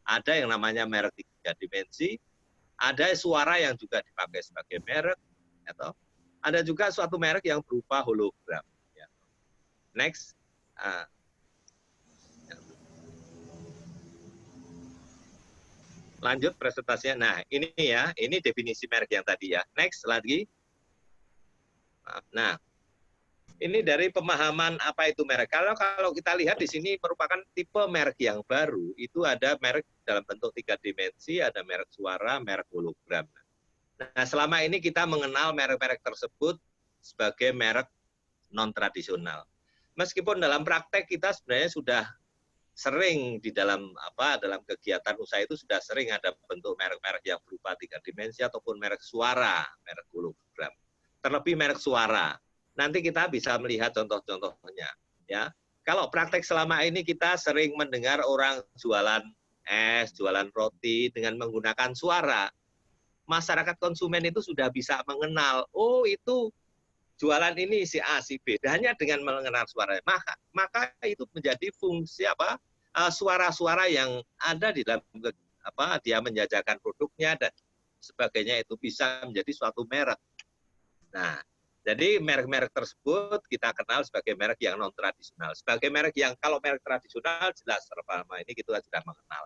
Ada yang namanya merek 3 dimensi, ada suara yang juga dipakai sebagai merek, atau ada juga suatu merek yang berupa hologram. Ya. Next. Lanjut presentasinya. Nah, ini ya, ini definisi merek yang tadi ya. Next lagi. Nah, ini dari pemahaman apa itu merek. Kalau kita lihat di sini merupakan tipe merek yang baru, itu ada merek dalam bentuk 3 dimensi, ada merek suara, merek hologram. Nah, selama ini kita mengenal merek-merek tersebut sebagai merek non-tradisional. Meskipun dalam praktek kita sebenarnya sudah sering di dalam kegiatan usaha itu sudah sering ada bentuk merek-merek yang berupa 3 dimensi ataupun merek suara, merek hologram. Terlebih merek suara. Nanti kita bisa melihat contoh-contohnya, ya. Kalau praktek selama ini kita sering mendengar orang jualan es, jualan roti dengan menggunakan suara. Masyarakat konsumen itu sudah bisa mengenal, oh itu jualan ini si A, si B. Hanya dengan mengenal suara. Maka itu menjadi fungsi suara-suara yang ada di dalam dia menjajakan produknya dan sebagainya itu bisa menjadi suatu merek. Nah, jadi merek-merek tersebut kita kenal sebagai merek yang non tradisional. Sebagai merek yang kalau merek tradisional jelas selama ini kita sudah mengenal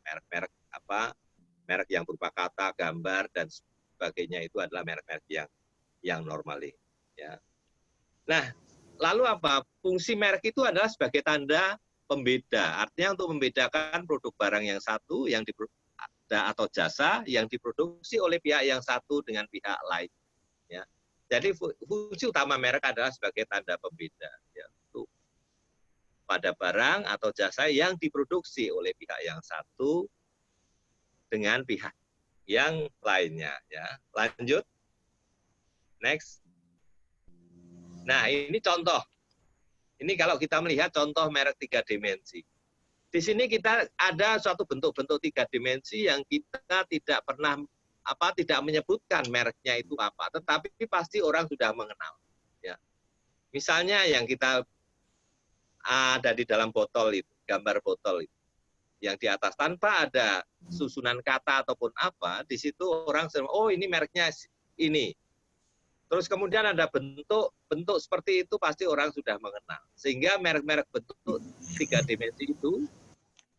merek-merek merek yang berupa kata, gambar dan sebagainya itu adalah merek-merek yang normal. Ya. Nah, lalu apa? Fungsi merek itu adalah sebagai tanda pembeda. Artinya untuk membedakan produk barang yang satu yang atau jasa yang diproduksi oleh pihak yang satu dengan pihak lain. Ya. Jadi fungsi utama merek adalah sebagai tanda pembeda. Ya, untuk pada barang atau jasa yang diproduksi oleh pihak yang satu dengan pihak yang lainnya. Ya. Lanjut. Next. Nah, ini contoh. Ini kalau kita melihat contoh merek 3 dimensi. Di sini kita ada suatu bentuk-bentuk 3 dimensi yang kita tidak pernah tidak menyebutkan mereknya itu apa, tetapi pasti orang sudah mengenal. Ya. Misalnya yang kita ada di dalam botol itu, gambar botol itu, yang di atas tanpa ada susunan kata ataupun apa, di situ orang oh ini mereknya ini. Terus kemudian ada bentuk seperti itu pasti orang sudah mengenal. Sehingga merek-merek bentuk 3 dimensi itu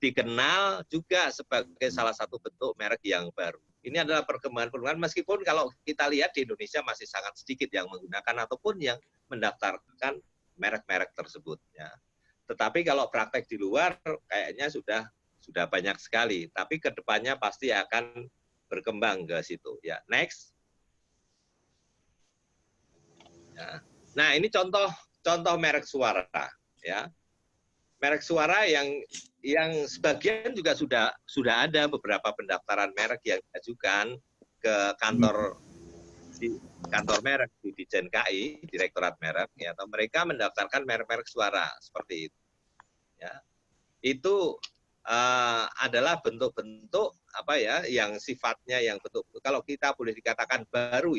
dikenal juga sebagai salah satu bentuk merek yang baru. Ini adalah perkembangan meskipun kalau kita lihat di Indonesia masih sangat sedikit yang menggunakan ataupun yang mendaftarkan merek-merek tersebut. Ya. Tetapi kalau praktek di luar kayaknya sudah banyak sekali. Tapi kedepannya pasti akan berkembang ke situ. Ya, next. Nah, ini contoh merek suara, ya. Merek suara yang sebagian juga sudah ada beberapa pendaftaran merek yang diajukan ke kantor merek di Ditjen KI, Direktorat Merek, ya, atau mereka mendaftarkan merek-merek suara seperti itu. Ya. Itu adalah bentuk-bentuk yang sifatnya yang bentuk kalau kita boleh dikatakan baru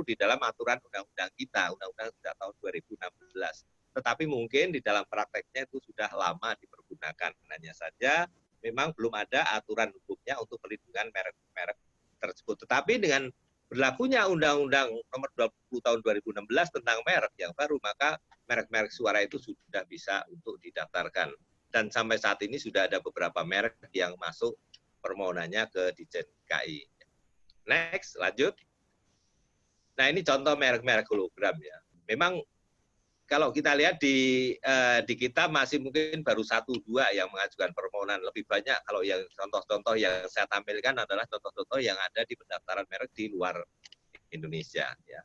di dalam aturan undang-undang kita, undang-undang sudah tahun 2016. Tetapi mungkin di dalam prakteknya itu sudah lama dipergunakan. Hanya saja memang belum ada aturan hukumnya untuk perlindungan merek-merek tersebut. Tetapi dengan berlakunya Undang-Undang Nomor 20 Tahun 2016 tentang merek yang baru, maka merek-merek suara itu sudah bisa untuk didaftarkan. Dan sampai saat ini sudah ada beberapa merek yang masuk permohonannya ke Ditjen KI. Next, lanjut. Nah, ini contoh merek-merek hologram ya. Memang kalau kita lihat di kita masih mungkin baru 1-2 yang mengajukan permohonan. Lebih banyak kalau yang contoh-contoh yang saya tampilkan adalah contoh-contoh yang ada di pendaftaran merek di luar Indonesia. Ya.